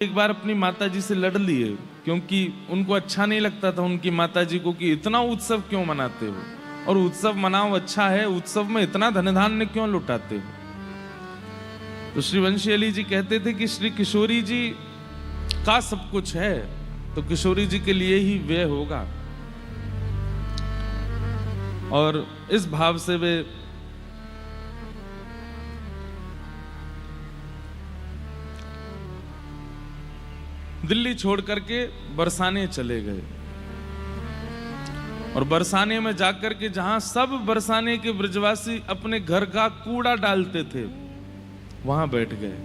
एक बार अपनी माताजी से लड़ लिए क्योंकि उनको अच्छा नहीं लगता था उनकी माताजी को कि इतना उत्सव क्यों मनाते हो, और उत्सव मनाओ अच्छा है, उत्सव में इतना धन धान्य क्यों लुटाते हो। तो श्री वंशी अली जी कहते थे कि श्री किशोरी जी का सब कुछ है तो किशोरी जी के लिए ही व्यय होगा। और इस भाव से वे दिल्ली छोड़ करके बरसाने चले गए और बरसाने में जाकर के जहां सब बरसाने के ब्रजवासी अपने घर का कूड़ा डालते थे वहां बैठ गए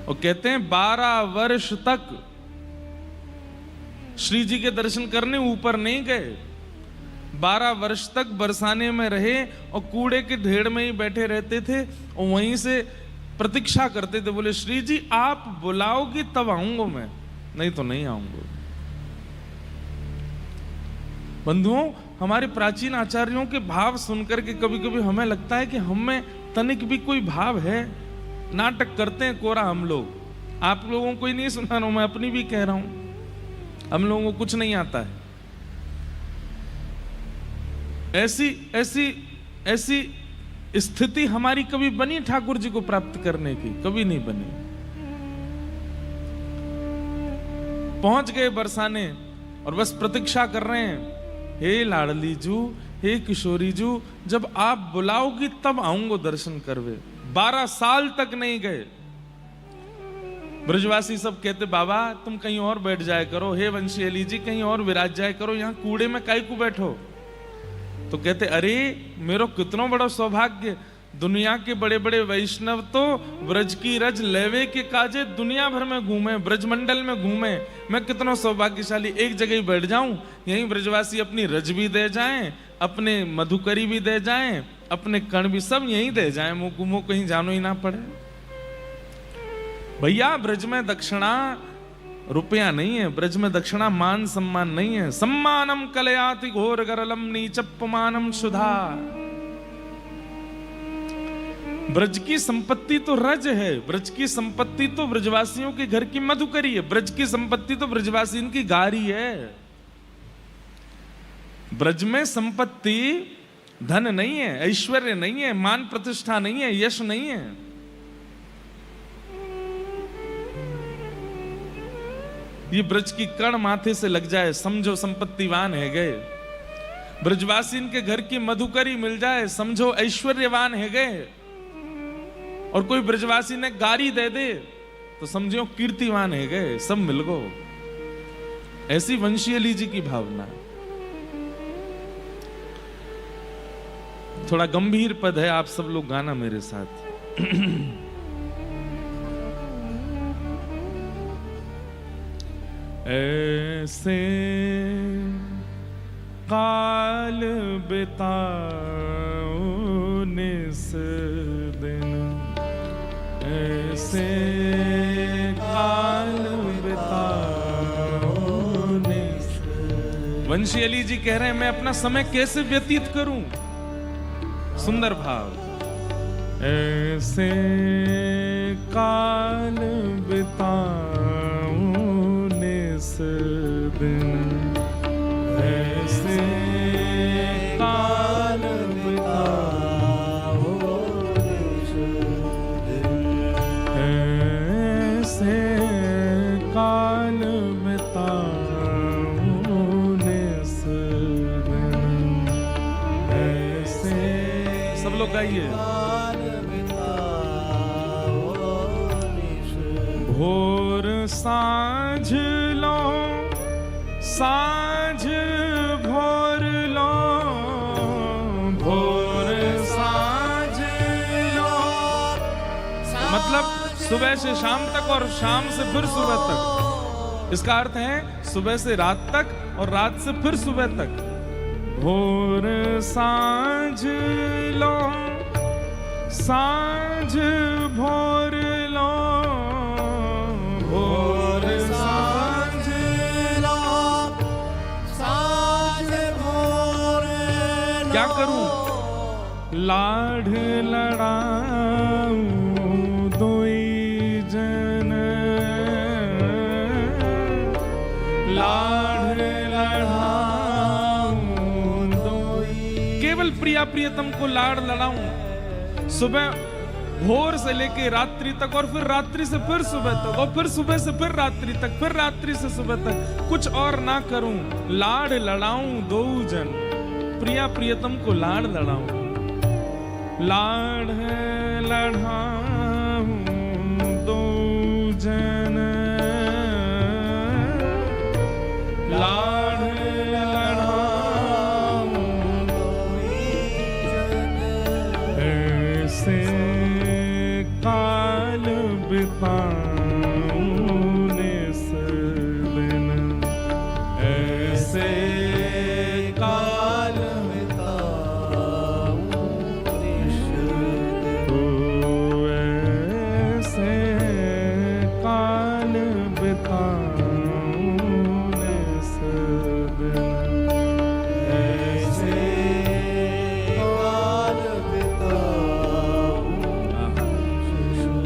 और कहते हैं 12 वर्ष तक श्री जी के दर्शन करने ऊपर नहीं गए। 12 वर्ष तक बरसाने में रहे और कूड़े के ढेर में ही बैठे रहते थे और वहीं से प्रतीक्षा करते थे। बोले श्री जी आप बुलाओगी तब आऊंगा मैं, नहीं तो नहीं आऊंगा। बंधुओं, हमारे प्राचीन आचार्यों के भाव सुनकर के कभी कभी हमें लगता है कि हम में तनिक भी कोई भाव है। नाटक करते हैं कोरा हम लोग। आप लोगों को ही नहीं सुना रहा हूं, मैं अपनी भी कह रहा हूं, हम लोगों को कुछ नहीं आता है। ऐसी ऐसी ऐसी स्थिति हमारी कभी बनी ठाकुर जी को प्राप्त करने की? कभी नहीं बनी। पहुंच गए बरसाने और बस प्रतीक्षा कर रहे हैं, हे लाडली जू, हे किशोरी जू, जब आप बुलाओगी तब आऊंगा दर्शन करवे। 12 साल तक नहीं गए। ब्रजवासी सब कहते बाबा तुम कहीं और बैठ जाया करो, हे वंशी अली जी कहीं और विराज जाया करो, यहां कूड़े में काहे को बैठो। तो कहते अरे मेरो कितनो बड़ा सौभाग्य, दुनिया के बड़े बड़े वैष्णव तो ब्रज की रज लेवे के काजे दुनिया भर में घूमे, ब्रजमंडल में घूमे, मैं कितना सौभाग्यशाली एक जगह ही बैठ जाऊं, यहीं ब्रजवासी अपनी रज भी दे जाएं, अपने मधुकरी भी दे जाएं, अपने कण भी सब यहीं दे जाएं, मुँह कहीं जानो ही ना पड़े। भैया ब्रज में दक्षिणा रुपया नहीं है, ब्रज में दक्षिणा मान सम्मान नहीं है। सम्मानम कलयाति घोर गरलम नीचपमानम सुधा। ब्रज की संपत्ति तो रज है, ब्रज की संपत्ति तो ब्रजवासियों के घर की मधुकरी है, ब्रज की संपत्ति तो ब्रजवासियों की गारी है। ब्रज में संपत्ति धन नहीं है, ऐश्वर्य नहीं है, मान प्रतिष्ठा नहीं है, यश नहीं है। ये ब्रज की कण माथे से लग जाए समझो संपत्तिवान है गए। ब्रजवासी इनके घर की मधुकरी मिल जाए समझो ऐश्वर्यवान है गए। और कोई ब्रजवासी ने गारी दे दे तो समझो कीर्तिवान है गए, सब मिल गो। ऐसी वंशी अली जी की भावना। थोड़ा गंभीर पद है, आप सब लोग गाना मेरे साथ। ऐसे काल बिताओ निस दिन, ऐसे काल बिताओ निस। वंशी अली जी कह रहे हैं मैं अपना समय कैसे व्यतीत करूं। सुंदर भाव। ऐसे काल बिताओ दिन, ऐसे काल बिताओ दिन, ऐसे काल बिताओ निस दिन, ऐसे। सब लोग गाइए। भोर सांझ लो, सांझ भोर लो, भोर सांझ लो। मतलब सुबह से शाम तक और शाम से फिर सुबह तक। इसका अर्थ है सुबह से रात तक और रात से फिर सुबह तक। भोर सांझ लो, सांझ भोर लो, भोर सांझ लो, सांझ भोर लो। क्या करूं? लाढ़ लड़ाऊं दोई जन केवल प्रिया प्रियतम को लाड़ लड़ाऊं, सुबह भोर से लेके रात्रि तक, और फिर रात्रि से फिर सुबह तक, और फिर सुबह से फिर रात्रि तक, फिर रात्रि से सुबह तक, कुछ और ना करूं, लाड़ लड़ाऊं दो जन, प्रिया प्रियतम को लाड़ लड़ाऊं, लाड़ लड़ाऊं दो जन, लाड़ लड़ाऊं ऐसे काल बिताऊं निस दिन, ऐसे काल बिताऊं निस दिन, ऐसे काल बिताऊं निस दिन, ऐसे काल बिताऊं।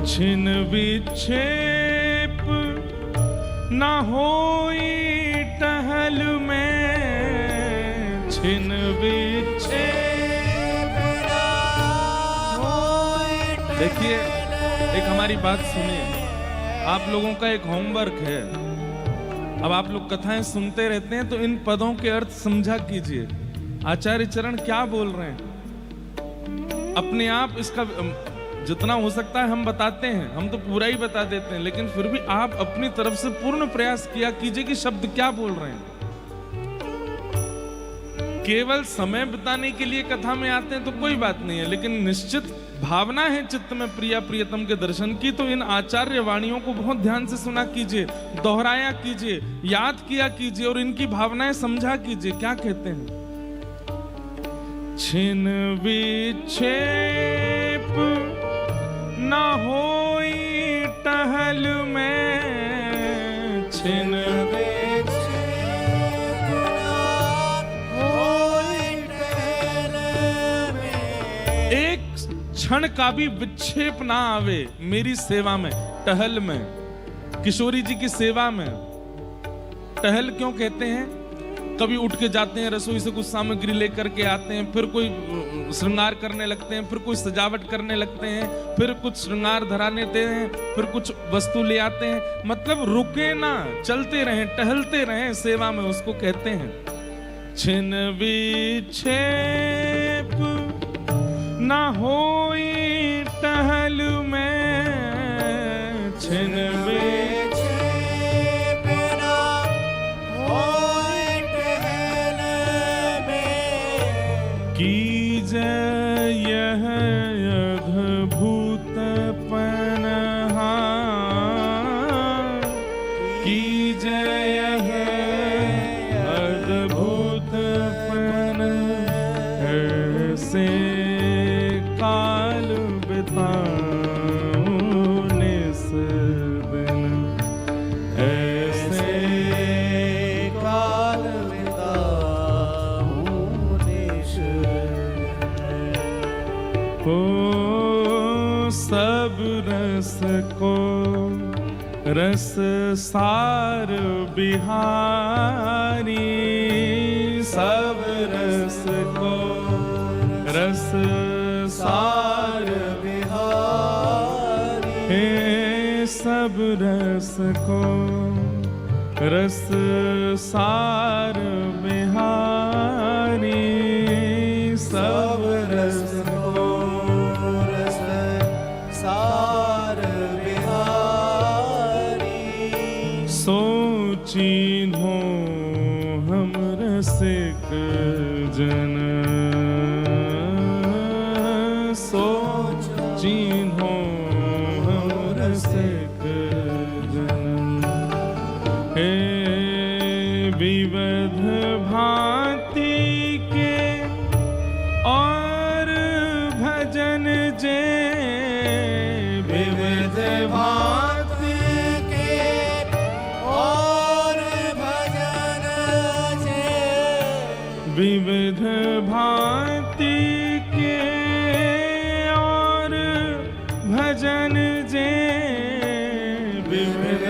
छिन विक्षेप न होई टहल में, छिन विक्षेप न होई। देखिए, एक हमारी बात सुनिए, आप लोगों का एक होमवर्क है। अब आप लोग कथाएं सुनते रहते हैं तो इन पदों के अर्थ समझा कीजिए। आचार्य चरण क्या बोल रहे हैं, अपने आप इसका जितना हो सकता है हम बताते हैं, हम तो पूरा ही बता देते हैं, लेकिन फिर भी आप अपनी तरफ से पूर्ण प्रयास किया कीजिए कि शब्द क्या बोल रहे हैं। केवल समय बिताने के लिए कथा में आते हैं तो कोई बात नहीं है, लेकिन निश्चित भावना है चित्त में प्रिया प्रियतम के दर्शन की, तो इन आचार्य वाणियों को बहुत ध्यान से सुना कीजिए, दोहराया कीजिए, याद किया कीजिए और इनकी भावनाएं समझा कीजिए। क्या कहते हैं, छिन विक्षेप न होई टहल में, छिन विक्षेप न होई टहल में, एक क्षण का भी विक्षेप ना आवे मेरी सेवा में, टहल में, किशोरी जी की सेवा में। टहल क्यों कहते हैं, कभी उठ के जाते हैं रसोई से कुछ सामग्री लेकर के आते हैं, फिर कोई श्रृंगार करने लगते हैं, फिर कोई सजावट करने लगते हैं, फिर कुछ श्रृंगार धराने देते हैं, फिर कुछ वस्तु ले आते हैं, मतलब रुके ना, चलते रहें, टहलते रहें सेवा में, उसको कहते हैं। छिन विक्षेप न होई टहल में, छिन विक्षेप न होई टहल में, कीजय यह अद्भुत पनहा, कीजय यह अद्भुत पन, ऐसे काल बिताऊं निस दिन, ऐसे काल बिताऊं निस दिन। ओ सब रस को रस सार बिहारी, सब रस को रस सार बिहारी, हे सब रस को रस सार बिहारी, सब रस को रस सार बिहारी, सोचिन्हो हम रसिक जन, सोचिन्हो हम रसिक जन, हे विविध भांति के और भजन जे, विविध भांति के और भजन जे, विविध भांति के और भजन जे, विविध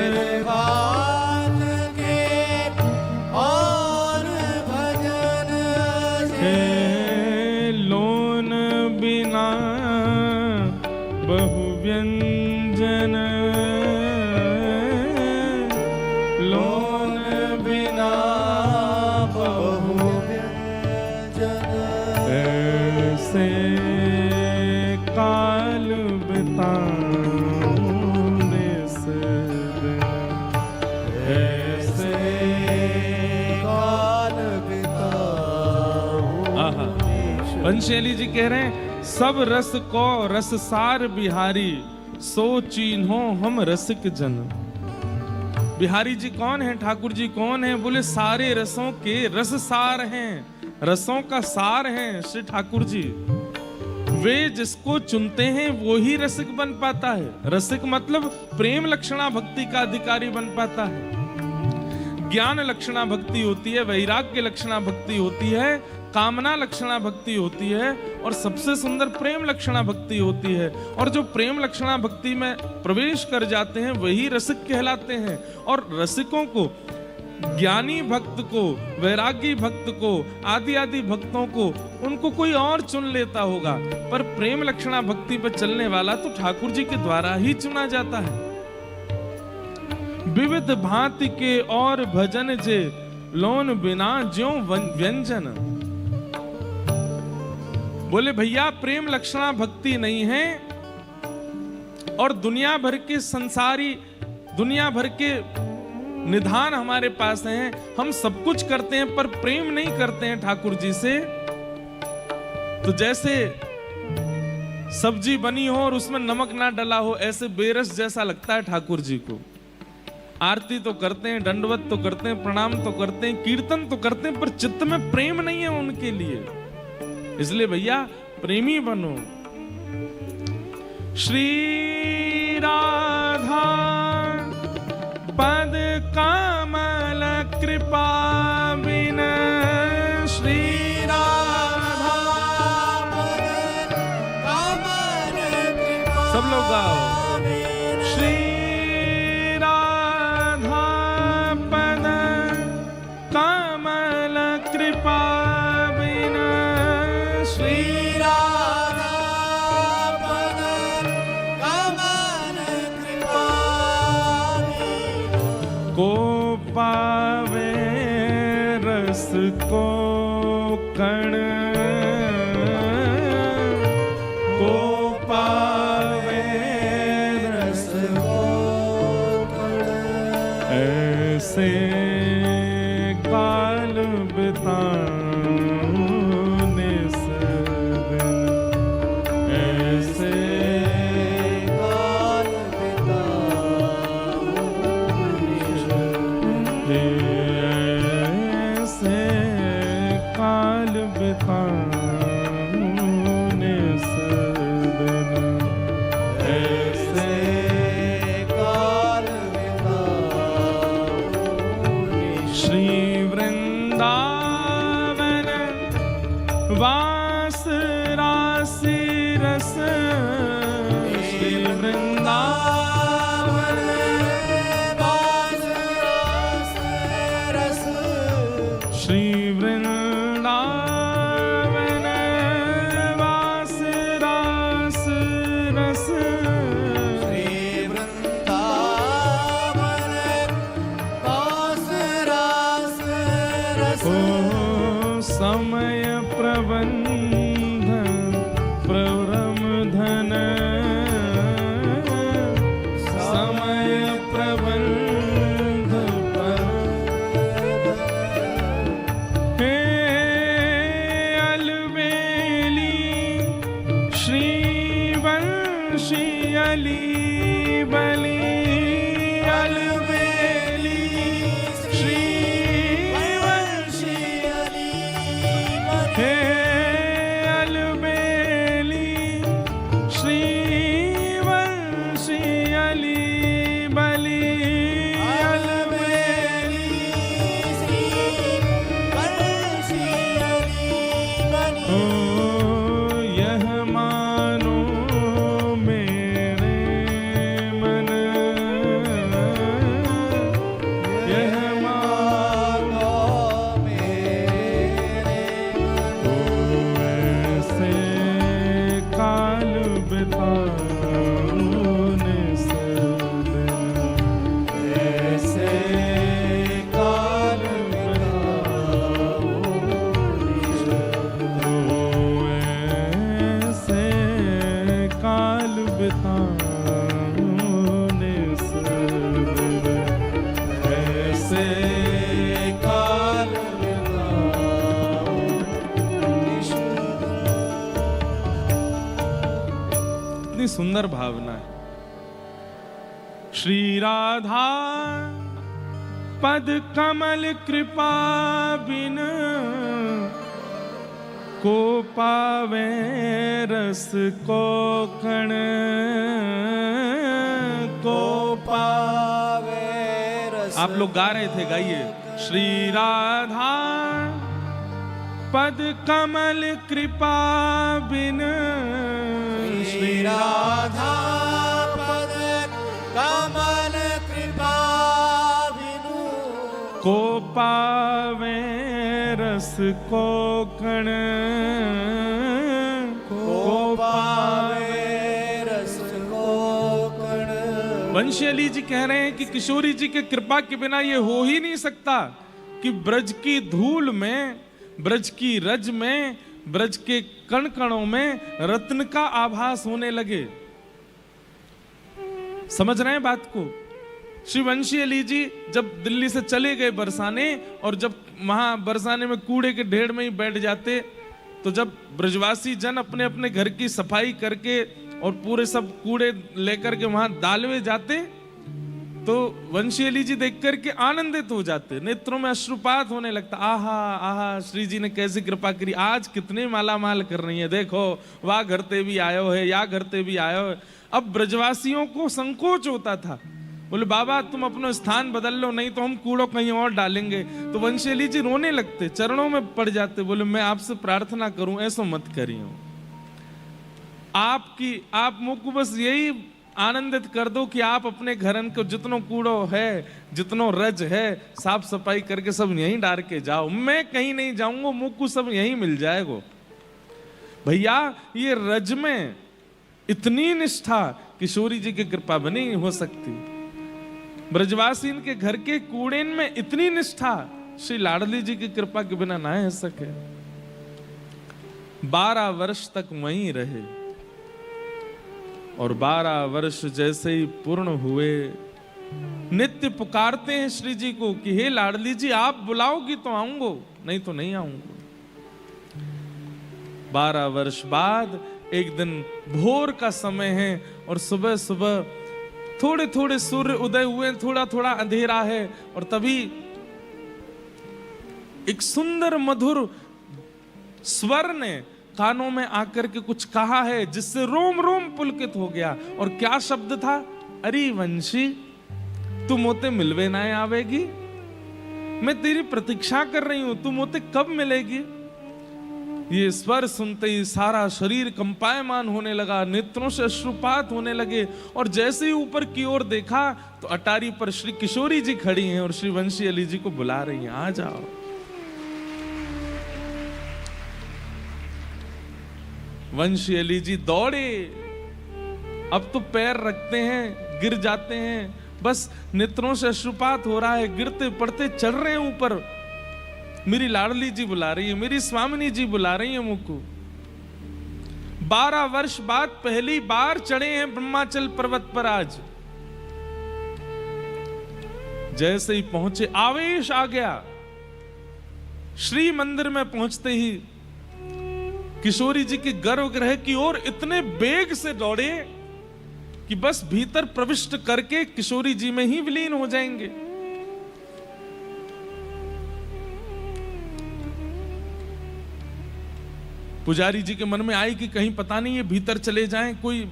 भांति के और भजन जे, ऐसे काल बिताऊं। आहा, वंशेली जी कह रहे हैं सब रस को रससार बिहारी, सो चिन्हो हम रसिक जन। बिहारी जी कौन है, ठाकुर जी कौन है? बोले सारे रसों के रससार हैं, रसों का सार हैं श्री ठाकुर जी। वे जिसको चुनते हैं वो ही रसिक बन पाता है। रसिक मतलब प्रेम लक्षणा भक्ति का अधिकारी बन पाता है। ज्ञान लक्षणा भक्ति होती है, वैराग्य लक्षणा भक्ति होती है, कामना लक्षणा भक्ति होती है, और सबसे सुंदर प्रेम लक्षणा भक्ति होती है। और जो प्रेम लक्षणा भक्ति में प्रवेश कर जाते हैं वही रसिक कहलाते हैं। और रसिकों को, ज्ञानी भक्त को, वैरागी भक्त को, आदि आदि भक्तों को, उनको कोई और चुन लेता होगा, पर प्रेम लक्षणा भक्ति पर चलने वाला तो ठाकुर जी के द्वारा ही चुना जाता है। विविध भांति के और भजन जे, लोन बिना ज्यों व्यंजन। बोले भैया प्रेम लक्षणा भक्ति नहीं है, और दुनिया भर के संसारी, दुनिया भर के निधान हमारे पास हैं, हम सब कुछ करते हैं पर प्रेम नहीं करते हैं ठाकुर जी से। तो जैसे सब्जी बनी हो और उसमें नमक ना डला हो, ऐसे बेरस जैसा लगता है ठाकुर जी को। आरती तो करते हैं, दंडवत तो करते हैं, प्रणाम तो करते हैं, कीर्तन तो करते हैं, पर चित्त में प्रेम नहीं है उनके लिए। इसलिए भैया प्रेमी बनो। श्री राधा पद कमल कृपा बिन, श्री राधा पद कमल कृपा, सब लोग गाओ। श्री राधा पद कमल कृपा बिन, श्री राधा पद कमल कृपा को पावे रस को कण, को पावे रस को कण, ऐसे काल बिताने सदन, ऐसे काल काल बिताने सदन, ऐसे काल बिताने। श्री वृंदावन वास राशि रस, श्री वृंदावन वास राशि सुंदर भावना है। श्री राधा पद कमल कृपा बिन को पावे रस को कण को पावे रस। आप लोग गा रहे थे, गाइए। श्री राधा पद कमल कृपा बिन, श्री राधा पद कमल कृपा बिनु को पावे रस को कण को पावे रस को कण। वंशियली जी कह रहे हैं कि किशोरी जी के कृपा के बिना ये हो ही नहीं सकता कि ब्रज की धूल में, ब्रज की रज में, ब्रज के कण कणों में रत्न का आभास होने लगे। समझ रहे हैं बात को? श्री वंशी अली जी जब दिल्ली से चले गए बरसाने, और जब वहां बरसाने में कूड़े के ढेर में ही बैठ जाते, तो जब ब्रजवासी जन अपने अपने घर की सफाई करके और पूरे सब कूड़े लेकर के वहां डालवे जाते, तो वंशी अली जी देख करके आनंदित हो जाते, नेत्रों में अश्रुपात होने लगता। आहा आहा, श्री जी ने कैसी कृपा करी, आज कितने माला माल कर रही है, देखो वाह घरते भी आयो है, या घरते भी आयो है। अब ब्रजवासियों को संकोच होता था, बोले बाबा तुम अपना स्थान बदल लो, नहीं तो हम कूड़ो कहीं और डालेंगे। तो वंशी अली जी रोने लगते, चरणों में पड़ जाते, बोले मैं आपसे प्रार्थना करूं, ऐसा मत करियो, आप मुझको बस यही आनंदित कर दो कि आप अपने घरन को जितनो कूड़ो है, जितनो रज है, साफ सफाई करके सब यहीं डाल के जाओ, मैं कहीं नहीं जाऊंगा, मुझको सब यहीं मिल जाएगा। भैया ये रज में इतनी निष्ठा किशोरी जी की कृपा में नहीं हो सकती, ब्रजवासी के घर के कूड़ेन में इतनी निष्ठा श्री लाडली जी की कृपा के बिना ना हो सके। 12 वर्ष तक वहीं रहे, और 12 वर्ष जैसे ही पूर्ण हुए, नित्य पुकारते हैं श्री जी को कि हे लाडली जी आप बुलाओगी तो आऊंगा, नहीं तो नहीं आऊंगा। 12 वर्ष बाद एक दिन भोर का समय है, और सुबह सुबह थोड़े थोड़े सूर्य उदय हुए, थोड़ा थोड़ा अंधेरा है, और तभी एक सुंदर मधुर स्वर ने कानों में आकर के कुछ कहा है, जिससे रोम रोम पुलकित हो गया। और क्या शब्द था? अरे वंशी तू मोते मिलवे ना आवेगी, मैं तेरी प्रतीक्षा कर रही हूं, तू मोते कब मिलेगी। ये स्वर सुनते ही सारा शरीर कंपायमान होने लगा, नेत्रों से अश्रुपात होने लगे, और जैसे ही ऊपर की ओर देखा तो अटारी पर श्री किशोरी जी खड़ी हैं और श्री वंशी अली जी को बुला रही हैं, आ जाओ। वंशी अली जी दौड़े, अब तो पैर रखते हैं गिर जाते हैं, बस नेत्रों से अश्रुपात हो रहा है, गिरते पड़ते चढ़ रहे हैं ऊपर। मेरी लाडली जी बुला रही है, मेरी स्वामिनी जी बुला रही है मुझको। 12 वर्ष बाद पहली बार चढ़े हैं ब्रह्माचल पर्वत पर। आज जैसे ही पहुंचे आवेश आ गया, श्री मंदिर में पहुंचते ही किशोरी जी के गर्भगृह की ओर इतने वेग से दौड़े कि बस भीतर प्रविष्ट करके किशोरी जी में ही विलीन हो जाएंगे। पुजारी जी के मन में आई कि कहीं पता नहीं ये भीतर चले जाएं, कोई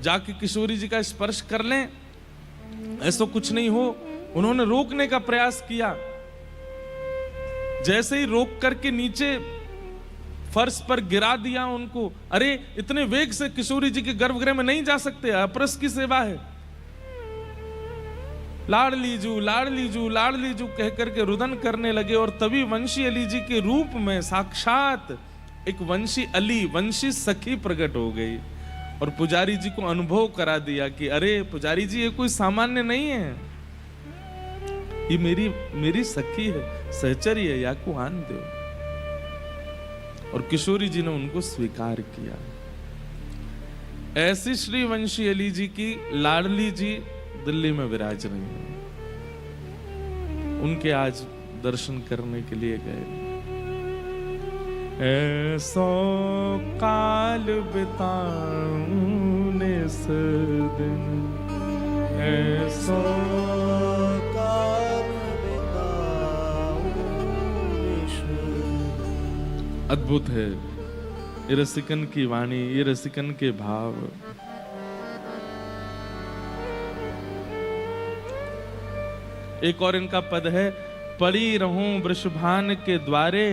जाके किशोरी जी का स्पर्श कर लें, ऐसा कुछ नहीं हो। उन्होंने रोकने का प्रयास किया, जैसे ही रोक करके नीचे फर्श पर गिरा दिया उनको। अरे इतने वेग से किशोरी जी के गर्भगृह में नहीं जा सकते, अपरस की सेवा है। लाडली जू लाडली जू लाडली जू कह करके रुदन करने लगे, और तभी वंशी अली जी के रूप में साक्षात एक वंशी अली, वंशी सखी प्रकट हो गई, और पुजारी जी को अनुभव करा दिया कि अरे पुजारी जी ये कोई सामान्य नहीं है, ये मेरी सखी है, सहचरी है, या को आन दो। और किशोरी जी ने उनको स्वीकार किया। ऐसी श्री वंशी अली जी की लाडली जी दिल्ली में विराज रही हैं, उनके आज दर्शन करने के लिए गए। ऐसो काल बिताऊं इस दिन ऐसो अद्भुत है ये रसिकन की वाणी, ये रसिकन के भाव। एक और इनका पद है, पड़ी रहूं वृषभान के द्वारे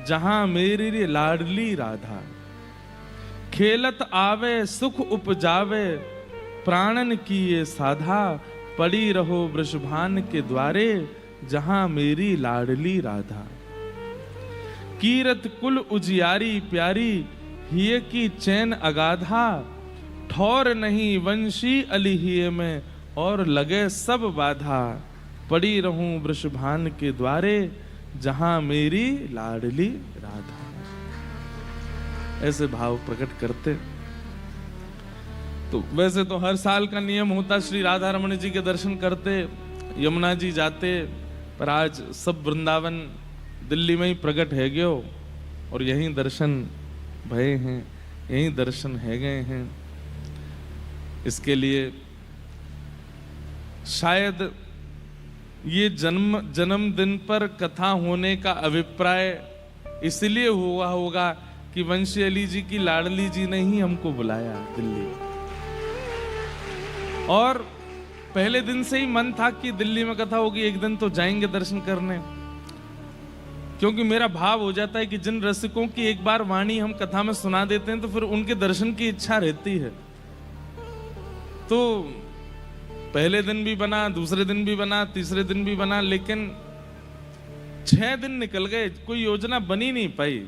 जहां मेरी लाडली राधा, खेलत आवे सुख उपजावे प्राणन की ये साधा, पड़ी रहो वृषभान के द्वारे जहां मेरी लाडली राधा। कीरत कुल उजियारी प्यारी हिये की चैन अगाधा, ठौर नहीं वंशी अलिहिये में और लगे सब बाधा, पड़ी रहूं वृषभान के द्वारे जहां मेरी लाडली राधा। ऐसे भाव प्रकट करते। तो वैसे तो हर साल का नियम होता श्री राधा रमण जी के दर्शन करते, यमुना जी जाते, पर आज सब वृंदावन दिल्ली में ही प्रकट है गयो और यहीं दर्शन भये हैं, यहीं दर्शन है गए हैं। इसके लिए शायद ये जन्मदिन पर कथा होने का अभिप्राय इसलिए हुआ होगा कि वंशी अली जी की लाडली जी ने ही हमको बुलाया दिल्ली, और पहले दिन से ही मन था कि दिल्ली में कथा होगी, एक दिन तो जाएंगे दर्शन करने। क्योंकि मेरा भाव हो जाता है कि जिन रसिकों की एक बार वाणी हम कथा में सुना देते हैं तो फिर उनके दर्शन की इच्छा रहती है। तो पहले दिन भी बना, दूसरे दिन भी बना, तीसरे दिन भी बना, लेकिन 6 दिन निकल गए, कोई योजना बनी नहीं पाई।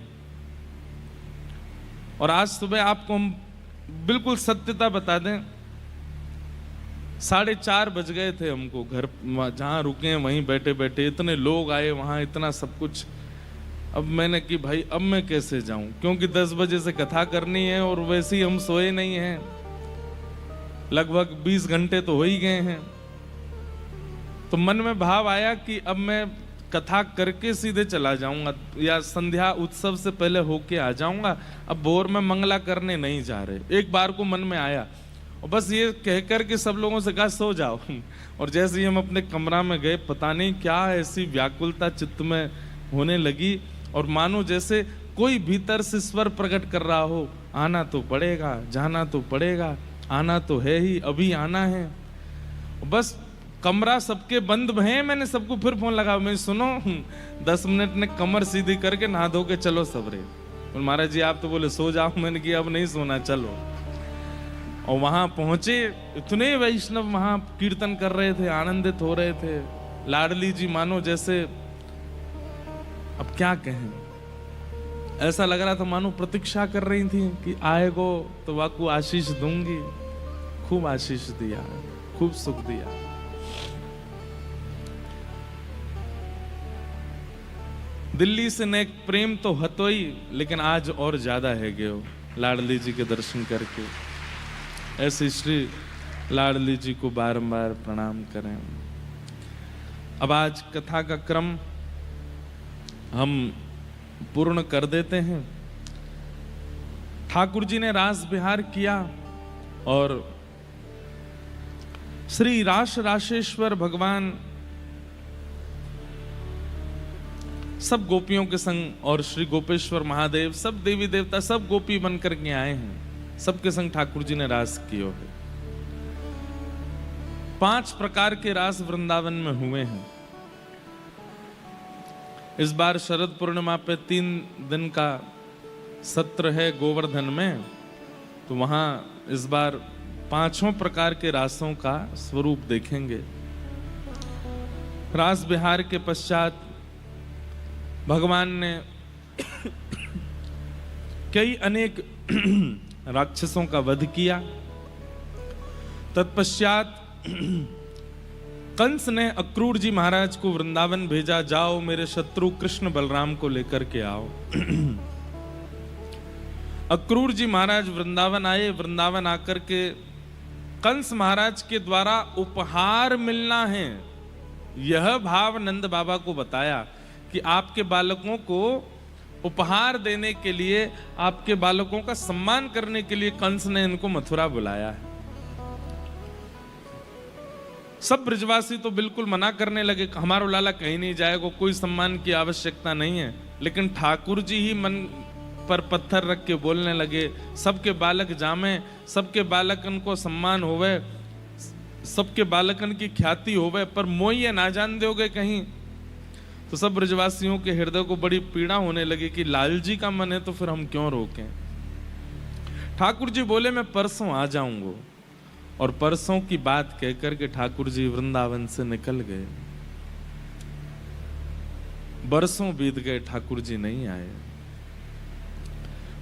और आज सुबह आपको हम बिल्कुल सत्यता बता दें, 4:30 बज गए थे हमको, घर जहां रुके हैं वहीं बैठे बैठे इतने लोग आए, वहां इतना सब कुछ। अब मैंने कि भाई अब मैं कैसे जाऊं, क्योंकि 10 बजे से कथा करनी है और वैसे ही हम सोए नहीं हैं, लगभग 20 घंटे तो हो ही गए हैं। तो मन में भाव आया कि अब मैं कथा करके सीधे चला जाऊंगा या संध्या उत्सव से पहले होके आ जाऊंगा, अब भोर में मंगला करने नहीं जा रहे। एक बार को मन में आया और बस ये कहकर के सब लोगों से कहा सो जाओ। और जैसे ही हम अपने कमरा में गए, पता नहीं क्या ऐसी व्याकुलता चित्त में होने लगी, और मानो जैसे कोई भीतर से स्वर प्रकट कर रहा हो, आना तो पड़ेगा, जाना तो पड़ेगा, आना तो है ही, अभी आना है। बस कमरा सबके बंद हैं, मैंने सबको फिर फोन लगा, मैं सुनो 10 मिनट ने कमर सीधी करके नहा धो के चलो सबरे। और महाराज जी आप तो बोले सो जाओ, मैंने किया अब नहीं सोना, चलो। और वहां पहुंचे, इतने वैष्णव वहां कीर्तन कर रहे थे, आनंदित हो रहे थे। लाडली जी मानो जैसे, अब क्या कहें, ऐसा लग रहा था मानो प्रतीक्षा कर रही थी कि आएगो तो वाकू आशीष दूंगी। खूब आशीष दिया, खूब सुख दिया। दिल्ली से नेक प्रेम तो हतो ही, लेकिन आज और ज्यादा है गयो लाडली जी के दर्शन करके। ऐसे श्री लाडली जी को बारंबार प्रणाम करें। अब आज कथा का क्रम हम पूर्ण कर देते हैं। ठाकुर जी ने रास विहार किया और श्री राशेश्वर भगवान सब गोपियों के संग और श्री गोपेश्वर महादेव सब देवी देवता सब गोपी बनकर के आए हैं। सबके संग ठाकुर जी ने रास किए हैं। 5 प्रकार के रास वृंदावन में हुए हैं। इस बार शरद पूर्णिमा पे 3 दिन का सत्र है गोवर्धन में, तो वहां इस बार 5 प्रकार के रासों का स्वरूप देखेंगे। रास विहार के पश्चात भगवान ने कई अनेक राक्षसों का वध किया। तत्पश्चात कंस ने अक्रूर जी महाराज को वृंदावन भेजा, जाओ मेरे शत्रु कृष्ण बलराम को लेकर के आओ। अक्रूर जी महाराज वृंदावन आए। वृंदावन आकर के कंस महाराज के द्वारा उपहार मिलना है, यह भाव नंद बाबा को बताया कि आपके बालकों को उपहार देने के लिए, आपके बालकों का सम्मान करने के लिए कंस ने इनको मथुरा बुलाया है। सब ब्रजवासी तो बिल्कुल मना करने लगे, हमारो लाला कहीं नहीं जाएगा, कोई सम्मान की आवश्यकता नहीं है। लेकिन ठाकुर जी ही मन पर पत्थर रख के बोलने लगे, सबके बालक जामे, सबके बालकन को सम्मान होवे, सबके बालकन की ख्याति होवे, पर मोइये ना जान दोगे कहीं। तो सब ब्रजवासियों के हृदय को बड़ी पीड़ा होने लगी कि लाल जी का मन है तो फिर हम क्यों रोकें। ठाकुर जी बोले मैं परसों आ जाऊंगा, और परसों की बात कहकर के ठाकुर जी वृंदावन से निकल गए। बरसों बीत गए, ठाकुर जी नहीं आए।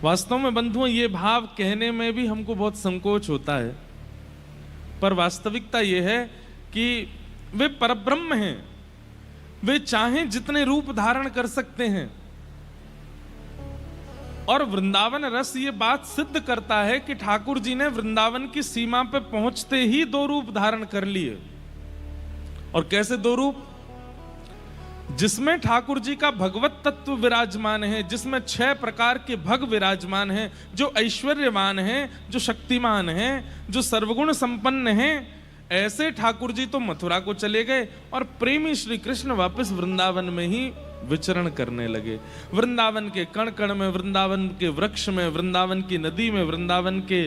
वास्तव में बंधुओं, ये भाव कहने में भी हमको बहुत संकोच होता है, पर वास्तविकता यह है कि वे परब्रह्म हैं, वे चाहें जितने रूप धारण कर सकते हैं। और वृंदावन रस ये बात सिद्ध करता है कि ठाकुर जी ने वृंदावन की सीमा पे पहुंचते ही 2 रूप धारण कर लिए। और कैसे 2 रूप? जिसमें ठाकुर जी का भगवत तत्व विराजमान है, जिसमें 6 प्रकार के भग विराजमान हैं, जो ऐश्वर्यवान हैं, जो शक्तिमान हैं, जो सर्वगुण संपन्न हैं, ऐसे ठाकुर जी तो मथुरा को चले गए और प्रेमी श्री कृष्ण वापस वृंदावन में ही विचरण करने लगे। वृंदावन के कण कण में, वृंदावन के वृक्ष में, वृंदावन की नदी में, वृंदावन के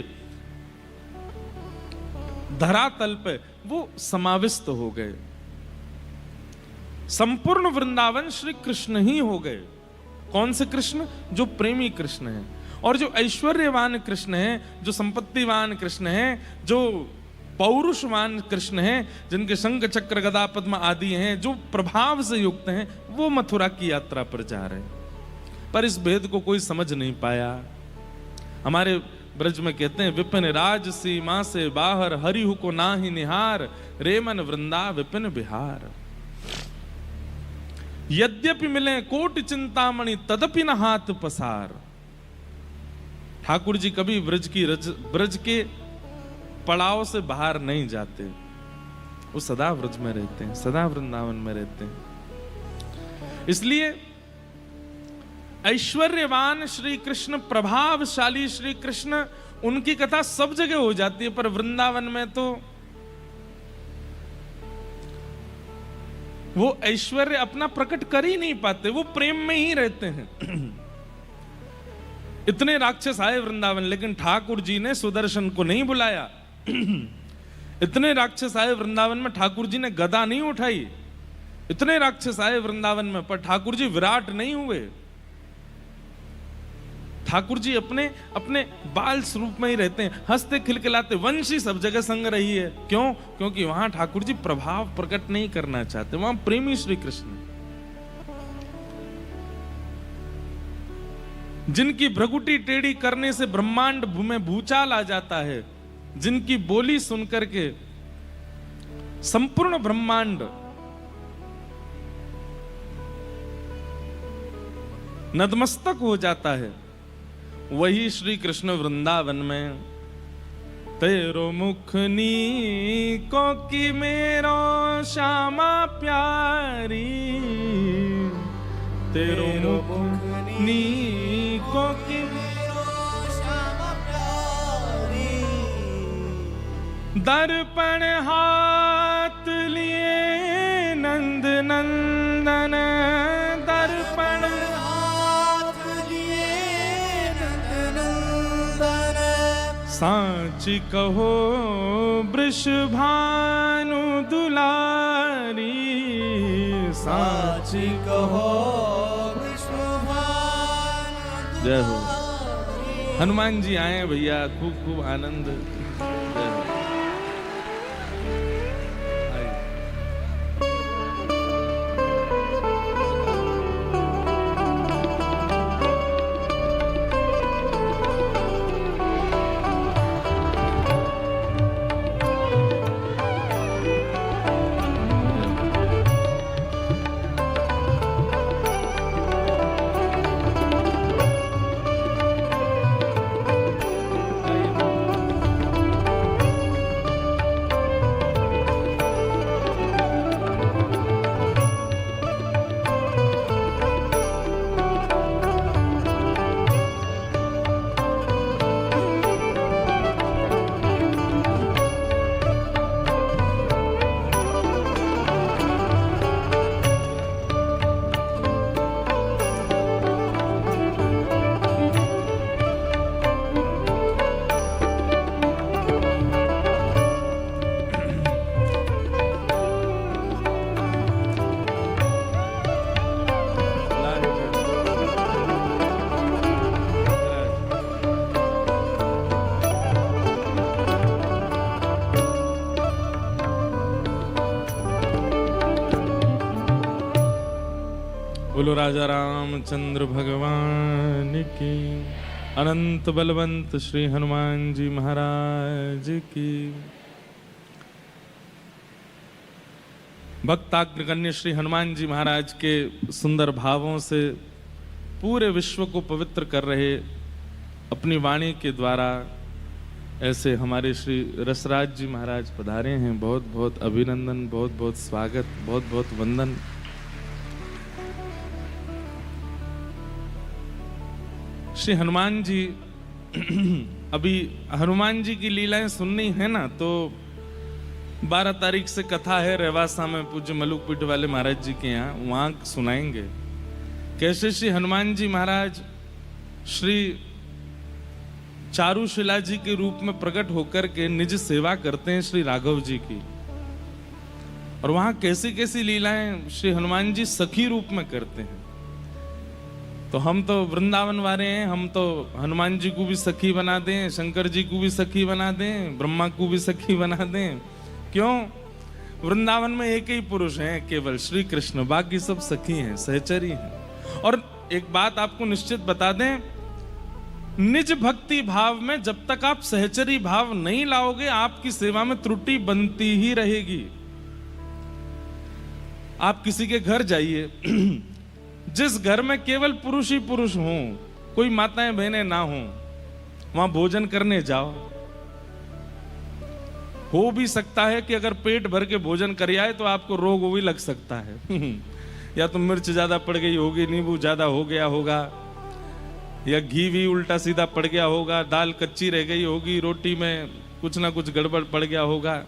धरातल पे वो समाविष्ट हो गए। संपूर्ण वृंदावन श्री कृष्ण ही हो गए। कौन से कृष्ण? जो प्रेमी कृष्ण है, और जो ऐश्वर्यवान कृष्ण है, जो संपत्तिवान कृष्ण है, जो पौरुषवान कृष्ण हैं, जिनके शंख चक्र गदा पद्म आदि हैं, जो प्रभाव से युक्त हैं, वो मथुरा की यात्रा पर जा रहे हैं। पर इस भेद को कोई समझ नहीं पाया। हमारे ब्रज में कहते हैं, विपिन राज सीमा से बाहर, हरिहु को नाहि निहार, रेमन वृंदा विपिन बिहार। यद्यपि मिले कोटि चिंतामणि, तदपि न हाथ पसार। ठाकुर जी कभी ब्रज के पड़ाव से बाहर नहीं जाते, वो सदा ब्रज में रहते हैं, सदा वृंदावन में रहते हैं। इसलिए ऐश्वर्यवान श्री कृष्ण, प्रभावशाली श्री कृष्ण, उनकी कथा सब जगह हो जाती है, पर वृंदावन में तो वो ऐश्वर्य अपना प्रकट कर ही नहीं पाते, वो प्रेम में ही रहते हैं। इतने राक्षस आए वृंदावन, लेकिन ठाकुर जी ने सुदर्शन को नहीं बुलाया। इतने राक्षस आए वृंदावन में, ठाकुर जी ने गदा नहीं उठाई। इतने राक्षस आए वृंदावन में, पर ठाकुर जी विराट नहीं हुए। ठाकुर जी अपने अपने बाल स्वरूप में ही रहते हैं, हंसते खिलखिलाते। वंशी सब जगह संग रही है। क्यों? क्योंकि वहां ठाकुर जी प्रभाव प्रकट नहीं करना चाहते, वहां प्रेमी श्री कृष्ण। जिनकी भ्रगुटी टेढ़ी करने से ब्रह्मांड में भूचाल आ जाता है, जिनकी बोली सुनकर के संपूर्ण ब्रह्मांड नतमस्तक हो जाता है, वही श्री कृष्ण वृंदावन में तेरो मुख नीको की मेरो श्यामा प्यारी, तेरो मुख नीको की मेरो श्यामा प्यारी। दर्पण हाथ लिए नंद नंदन, दर्पण साच कहो वृषभानु दुलारी, साच कहो वृषभानु। जय हो। हनुमान जी आए भैया, खूब खूब आनंद। जय हो। बोलो राजा रामचंद्र भगवान की, अनंत बलवंत श्री हनुमान जी महाराज की। भक्ताग्रगण्य श्री हनुमान जी महाराज के सुंदर भावों से पूरे विश्व को पवित्र कर रहे अपनी वाणी के द्वारा ऐसे हमारे श्री रसराज जी महाराज पधारे हैं। बहुत बहुत अभिनंदन, बहुत बहुत स्वागत, बहुत बहुत वंदन। श्री हनुमान जी अभी हनुमान जी की लीलाएं सुननी है ना, तो 12 तारीख से कथा है रेवासा में पूज्य मलुकपीठ वाले महाराज जी के यहाँ, वहां सुनाएंगे कैसे श्री हनुमान जी महाराज श्री चारुशिला जी के रूप में प्रकट होकर के निज सेवा करते हैं श्री राघव जी की। और वहां कैसी कैसी लीलाएं श्री हनुमान जी सखी रूप में करते हैं। तो हम तो वृंदावन वाले हैं, हम तो हनुमान जी को भी सखी बना दें, शंकर जी को भी सखी बना दें, ब्रह्मा को भी सखी बना दें। क्यों? वृंदावन में एक ही पुरुष हैं केवल श्री कृष्ण, बाकी सब सखी हैं, सहचरी हैं। और एक बात आपको निश्चित बता दें, निज भक्ति भाव में जब तक आप सहचरी भाव नहीं लाओगे आपकी सेवा में त्रुटि बनती ही रहेगी। आप किसी के घर जाइए, जिस घर में केवल पुरुष ही पुरुष हों, कोई माताएं बहनें ना हों, वहां भोजन करने जाओ। हो भी सकता है कि अगर पेट भर के भोजन कर आए तो आपको रोग भी लग सकता है या तो मिर्च ज्यादा पड़ गई होगी, नींबू ज्यादा हो गया होगा, या घी भी उल्टा सीधा पड़ गया होगा, दाल कच्ची रह गई होगी, रोटी में कुछ ना कुछ गड़बड़ पड़ गया होगा।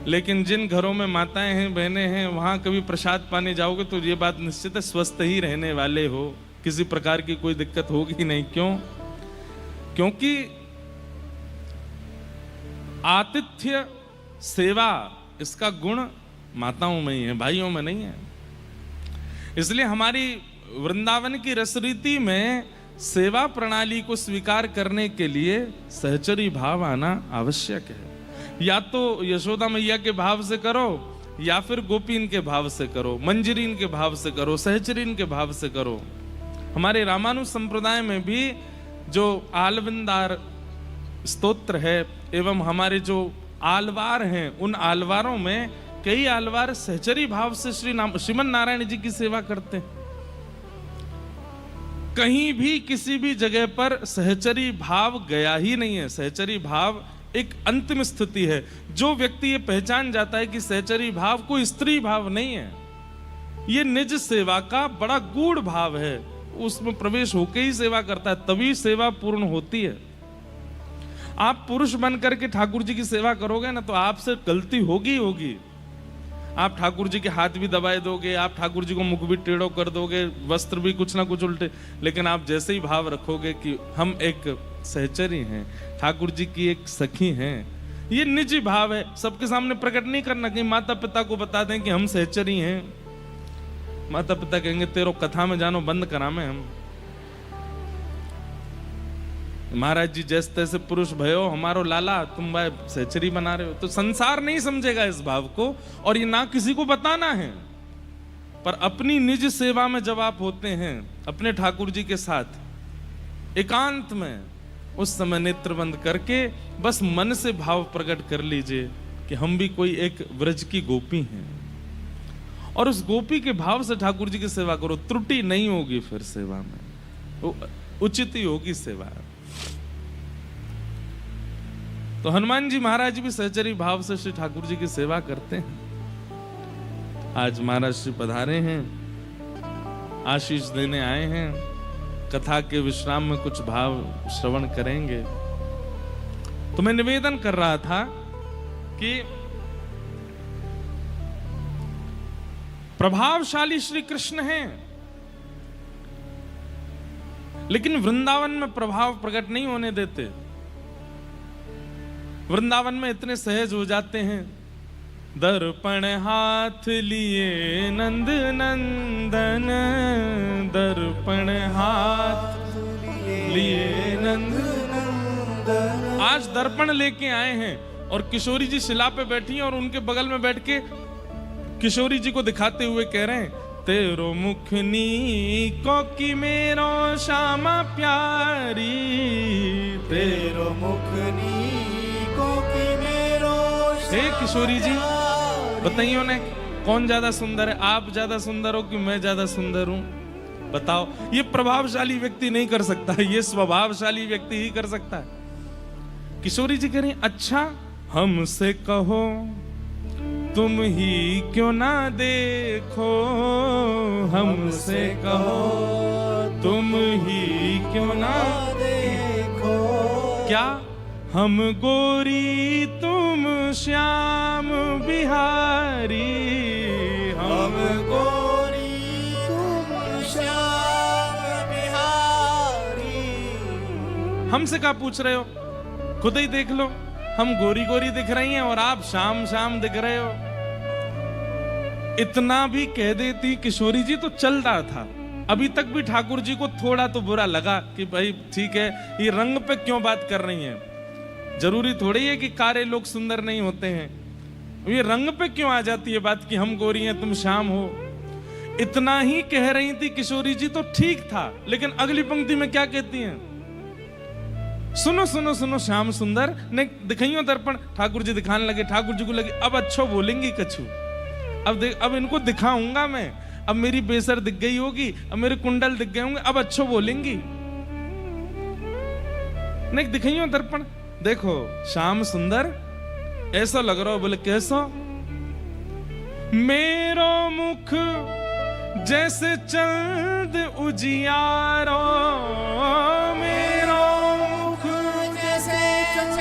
लेकिन जिन घरों में माताएं हैं, बहनें हैं, वहां कभी प्रसाद पाने जाओगे तो ये बात निश्चित है स्वस्थ ही रहने वाले हो, किसी प्रकार की कोई दिक्कत होगी नहीं। क्यों? क्योंकि आतिथ्य सेवा इसका गुण माताओं में ही है, भाइयों में नहीं है। इसलिए हमारी वृंदावन की रसरीति में सेवा प्रणाली को स्वीकार करने के लिए सहचरी भाव आना आवश्यक है। या तो यशोदा मैया के भाव से करो, या फिर गोपीन के भाव से करो, मंजरीन के भाव से करो, सहचरीन के भाव से करो। हमारे रामानुज संप्रदाय में भी जो आलविंदार स्तोत्र है एवं हमारे जो आलवार हैं, उन आलवारों में कई आलवार सहचरी भाव से श्रीमन नारायण जी की सेवा करते हैं। कहीं भी किसी भी जगह पर सहचरी भाव गया ही नहीं है। सहचरी भाव एक अंतिम स्थिति है। जो व्यक्ति ये पहचान जाता है कि सहचरी भाव कोई स्त्री भाव नहीं है, ये निज सेवा का बड़ा गूढ़ भाव है, उसमें प्रवेश होके ही सेवा करता है, तभी सेवा पूर्ण होती है। आप पुरुष बन करके ठाकुर जी की सेवा करोगे ना, तो आपसे गलती होगी होगी। आप ठाकुर जी के हाथ भी दबाए दोगे, आप ठाकुर जी को मुख भी टेढ़ो कर दोगे, वस्त्र भी कुछ ना कुछ उल्टे, लेकिन आप जैसे ही भाव रखोगे कि हम एक सहचरी हैं, ठाकुर जी की एक सखी हैं, ये निजी भाव है। सबके सामने प्रकट नहीं करना, कि माता पिता को बता दें कि हम सहचरी हैं। माता पिता कहेंगे तेरो कथा में जानो बंद करामे हम। महाराज जी जैसे तैसे पुरुष भयो हमारो लाला, तुम भाई सहचरी बना रहे हो, तो संसार नहीं समझेगा इस भाव को, और ये ना किसी को बताना है। पर अपनी निज सेवा में जब आप होते हैं अपने ठाकुर जी के साथ एकांत में, उस समय नेत्र बंद करके बस मन से भाव प्रकट कर लीजिए कि हम भी कोई एक व्रज की गोपी हैं, और उस गोपी के भाव से ठाकुर जी की सेवा करो। त्रुटि नहीं होगी, फिर सेवा में उचित ही होगी सेवा। तो हनुमान जी महाराज भी सहचरी भाव से श्री ठाकुर जी की सेवा करते हैं। आज महाराज श्री पधारे हैं, आशीष देने आए हैं, कथा के विश्राम में कुछ भाव श्रवण करेंगे। तो मैं निवेदन कर रहा था कि प्रभावशाली श्री कृष्ण हैं, लेकिन वृंदावन में प्रभाव प्रकट नहीं होने देते। वृंदावन में इतने सहज हो जाते हैं, दर्पण हाथ लिए नंद नंदन, दर्पण हाथ लिए नंद नंदन। आज दर्पण लेके आए हैं और किशोरी जी शिला पे बैठी हैं और उनके बगल में बैठ के किशोरी जी को दिखाते हुए कह रहे हैं तेरो मुखनी को कि मेरो श्यामा प्यारी, तेरो मुखनी को कि मेरो हे किशोरी जी बताइए ने कौन ज्यादा सुंदर है, आप ज्यादा सुंदर हो कि मैं ज्यादा सुंदर हूं? बताओ। ये प्रभावशाली व्यक्ति नहीं कर सकता, ये स्वभावशाली व्यक्ति ही कर सकता है। किशोरी जी कह रही अच्छा हमसे कहो तुम ही क्यों ना देखो, हमसे कहो तुम ही क्यों ना देखो, क्या हम गोरी तुम श्याम बिहारी, हम गोरी तुम श्याम बिहारी। हमसे क्या पूछ रहे हो, खुद ही देख लो। हम गोरी गोरी दिख रही हैं और आप शाम शाम दिख रहे हो। इतना भी कह देती किशोरी जी तो चल रहा था। अभी तक भी ठाकुर जी को थोड़ा तो बुरा लगा कि भाई ठीक है, ये रंग पे क्यों बात कर रही हैं। जरूरी थोड़ी है कि कारे लोग सुंदर नहीं होते हैं। ये रंग पे क्यों आ जाती है बात कि हम गोरी हैं तुम शाम हो। इतना ही कह रही थी किशोरी जी तो ठीक था, लेकिन अगली पंक्ति में क्या कहती हैं, सुनो सुनो सुनो श्याम सुंदर ने दिखाइयो दर्पण। ठाकुर जी दिखाने लगे, ठाकुर जी को लगे अब अच्छो बोलेंगी कछु, अब इनको दिखाऊंगा मैं। अब मेरी बेसर दिख गई होगी, अब मेरे कुंडल दिख गए होंगे, अब अच्छो बोलेंगी। नहीं दिखाइयो दर्पण, देखो श्याम सुंदर ऐसा लग रहा हो। बोले कैसा? मेरो मुख जैसे चंद उजियारो, मेरो मुख जैसे चंद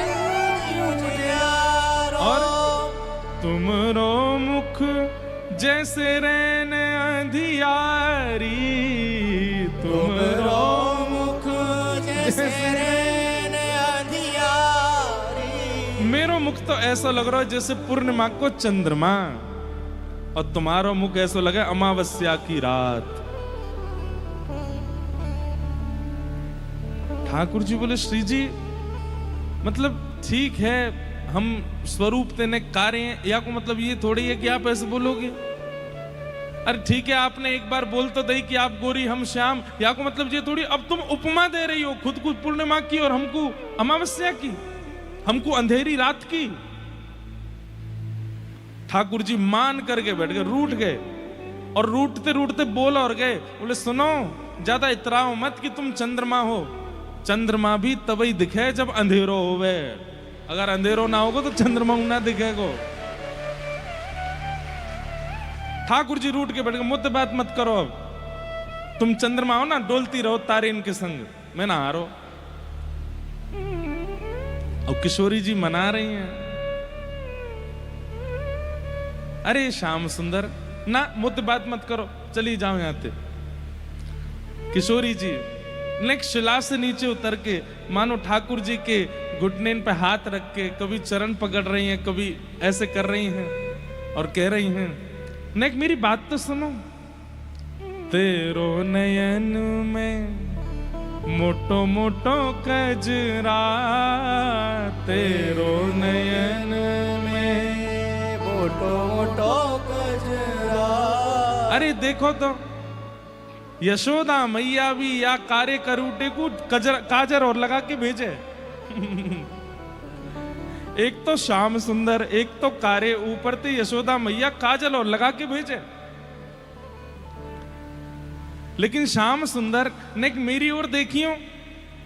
उजियारो, और तुमरो मुख जैसे रैन अंधियारी, तुमरो मुख जैसे रैन अंधियारी। मेरो मुख तो ऐसा लग रहा है जैसे पूर्णिमा को चंद्रमा, और तुम्हारा मुख ऐसा लगे अमावस्या की रात। ठाकुर जी बोले श्री जी मतलब ठीक है, हम स्वरूप तेने कार्य हैं, या को मतलब ये थोड़ी है कि आप ऐसे बोलोगे। अरे ठीक है, आपने एक बार बोल तो दई कि आप गोरी हम श्याम, या को मतलब ये थोड़ी अब तुम उपमा दे रही हो खुद को पूर्णिमा की और हमको अमावस्या की, हमको अंधेरी रात की। ठाकुर जी मान करके बैठ गए, रूठ गए, और रूठते रूठते बोल और गए। बोले सुनो ज्यादा इतराओ मत कि तुम चंद्रमा हो, चंद्रमा भी तभी दिखे जब अंधेरो होवे। अगर अंधेरो ना होगा तो चंद्रमा ना दिखेगो। ठाकुर जी रूठ के बैठ गए, मुझसे बात मत करो, अब तुम चंद्रमा हो ना, डोलती रहो तारे इनके संग, मैं ना हारो। और किशोरी जी मना रही हैं, अरे श्याम सुंदर ना मुझसे बात मत करो, चली जाओ यहां से। किशोरी जी ने शिला से नीचे उतर के मानो ठाकुर जी के घुटने पे हाथ रख के कभी चरण पकड़ रही हैं, कभी ऐसे कर रही हैं और कह रही हैं, नेक मेरी बात तो सुनो। तेरो नयन में मोटो मोटो कजरा, तेरो नयन में मोटो मोटो कजरा। अरे देखो तो यशोदा मैया भी या कारे करूटे को काजर और लगा के भेजे। एक तो श्याम सुंदर, एक तो कारे, ऊपर से यशोदा मैया काजल और लगा के भेजे। लेकिन श्याम सुंदर ने मेरी ओर देखियो।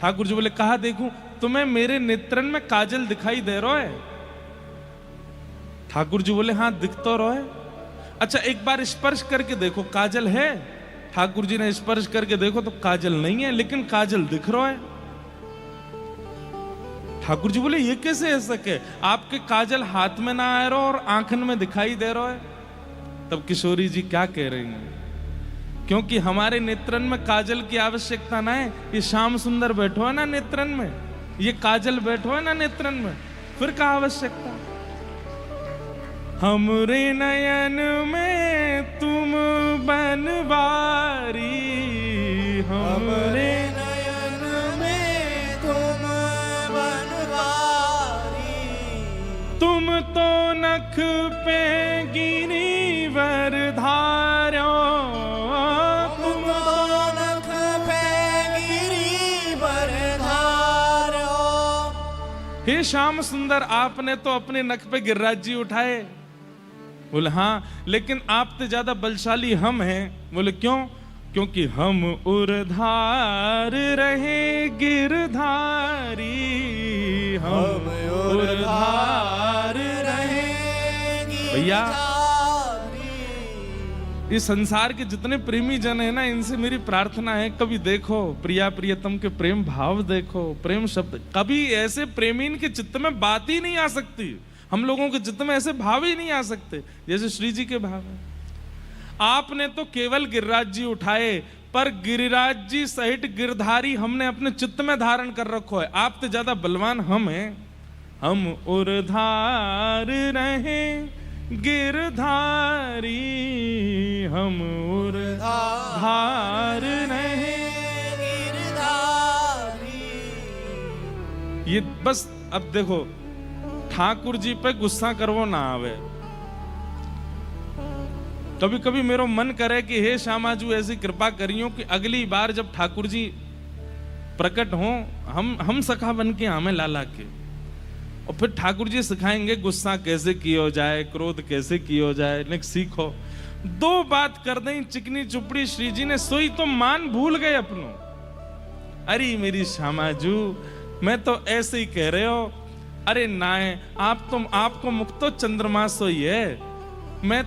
ठाकुर जी बोले कहा देखूं? तुम्हें मेरे नेत्रन में काजल दिखाई दे रहा है? ठाकुर जी बोले हाँ दिख तो रहा है। अच्छा एक बार स्पर्श करके देखो काजल है? ठाकुर जी ने स्पर्श करके देखो तो काजल नहीं है, लेकिन काजल दिख रहा है। ठाकुर जी बोले ये कैसे हो सके? आपके काजल हाथ में ना आ रहा और आंखन में दिखाई दे रहा है। तब किशोरी जी क्या कह रही हैं? क्योंकि हमारे नेत्रन में काजल की आवश्यकता ना है, ये श्याम सुंदर बैठो है ना नेत्रन में, ये काजल बैठो है ना नेत्रन में, फिर क्या आवश्यकता? हमरे नयन में तुम बनवारी, हमरे नयन में तुम बनवारी। तुम तो नख पे गिरी वर धारो, हे श्याम सुंदर, आपने तो अपने नख पे गिरिराज जी उठाए। बोले हाँ, लेकिन आपसे ज्यादा बलशाली हम हैं। बोले क्यों? क्योंकि हम उर्धार रहे गिरधारी, हम उर्धार रहे भैया। इस संसार के जितने प्रेमी जन है ना, इनसे मेरी प्रार्थना है, कभी देखो प्रिया प्रियतम के प्रेम भाव देखो, प्रेम शब्द। कभी ऐसे प्रेमी इनके चित्त में बात ही नहीं आ सकती। हम लोगों के चित्त में ऐसे भाव ही नहीं आ सकते जैसे श्री जी के भाव है। आपने तो केवल गिरिराज जी उठाए, पर गिरिराज जी सहित गिरधारी हमने अपने चित्त में धारण कर रखो है। आप तो ज्यादा बलवान हम हैं। हम उर्धार रहे गिरधारी, हम उर्धार रहे गिरधारी। ये बस अब देखो, ठाकुर जी पे गुस्सा करवो ना आवे। कभी कभी मेरा मन करे कि हे श्यामाजू ऐसी कृपा करियो कि अगली बार जब ठाकुर जी प्रकट हो, हम सखा बन के हमें लाला के, और फिर ठाकुर जी सिखाएंगे गुस्सा कैसे किया जाए, क्रोध कैसे किया जाए। नेक्स्ट सीखो। दो बात कर दें चिकनी चुपड़ी श्री जी ने सोई तो मान भूल गए अपनों। अरे मेरी श्यामाजू, मैं तो ऐसे ही कह रहे हो। अरे नाय, आपको मुक्तो चंद्रमा सोई है, मैं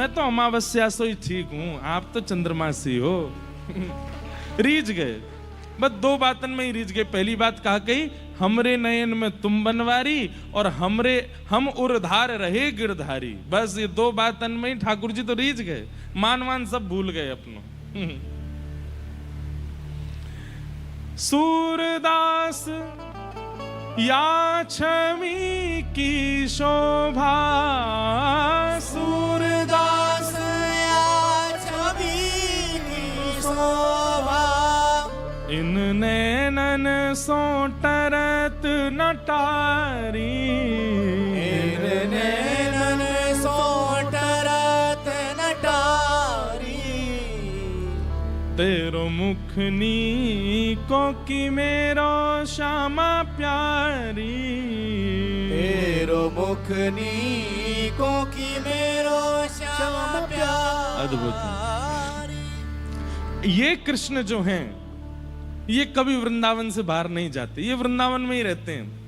तो अमावस्या सोई ठीक हूं, आप तो चंद्रमा सी हो। रीझ गए, बस दो बातन में ही रीझ गए। पहली बात कहा कही, हमरे नयन में तुम बनवारी, और हम उर्धार रहे गिरधारी। बस ये दो बातन में ही ठाकुर जी तो रीझ गए, मान सब भूल गए अपनों। सूरदास या छवि की शोभा, सूरदास या छवि की शोभा, इन नैनन सो टरत नटारी, इन नैनन सो टरत नटारी। तेरो मुखनी को कि मेरो श्यामा प्यारी, तेरो मुखनी को कि मेरो श्यामा प्यारी। अद्भुत। ये कृष्ण जो हैं, ये कभी वृंदावन से बाहर नहीं जाते, ये वृंदावन में ही रहते हैं।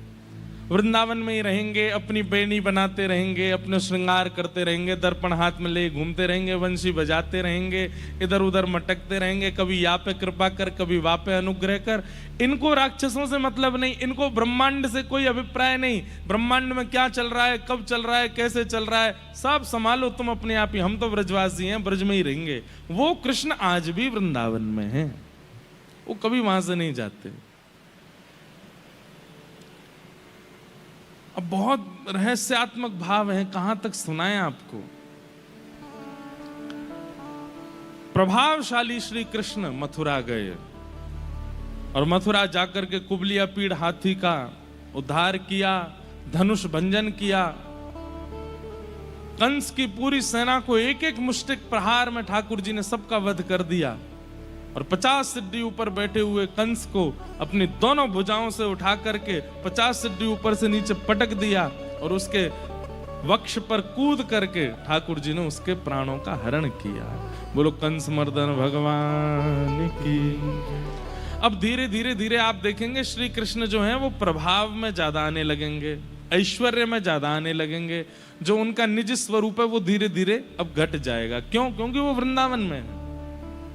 वृंदावन में ही रहेंगे, अपनी बेनी बनाते रहेंगे, अपने श्रृंगार करते रहेंगे, दर्पण हाथ में ले घूमते रहेंगे, वंशी बजाते रहेंगे, इधर उधर मटकते रहेंगे, कभी यहाँ पे कृपा कर, कभी वहां पे अनुग्रह कर। इनको राक्षसों से मतलब नहीं, इनको ब्रह्मांड से कोई अभिप्राय नहीं। ब्रह्मांड में क्या चल रहा है, कब चल रहा है, कैसे चल रहा है, सब संभालो तुम अपने आप ही। हम तो ब्रजवासी हैं, ब्रज में ही रहेंगे। वो कृष्ण आज भी वृंदावन में है, वो कभी वहां से नहीं जाते। अब बहुत रहस्यात्मक भाव है, कहां तक सुनाएं आपको। प्रभावशाली श्री कृष्ण मथुरा गए, और मथुरा जाकर के कुबलिया पीड़ हाथी का उद्धार किया, धनुष भंजन किया। कंस की पूरी सेना को एक एक मुष्टिक प्रहार में ठाकुर जी ने सबका वध कर दिया, और 50 सिद्धि ऊपर बैठे हुए कंस को अपनी दोनों भुजाओं से उठा करके 50 सिद्धि ऊपर से नीचे पटक दिया, और उसके वक्ष पर कूद करके ठाकुर जी ने उसके प्राणों का हरण किया। बोलो कंस मर्दन भगवान की। अब धीरे धीरे धीरे आप देखेंगे श्री कृष्ण जो हैं वो प्रभाव में ज्यादा आने लगेंगे, ऐश्वर्य में ज्यादा आने लगेंगे। जो उनका निज स्वरूप है वो धीरे धीरे अब घट जाएगा। क्यों? क्योंकि वो वृंदावन में है।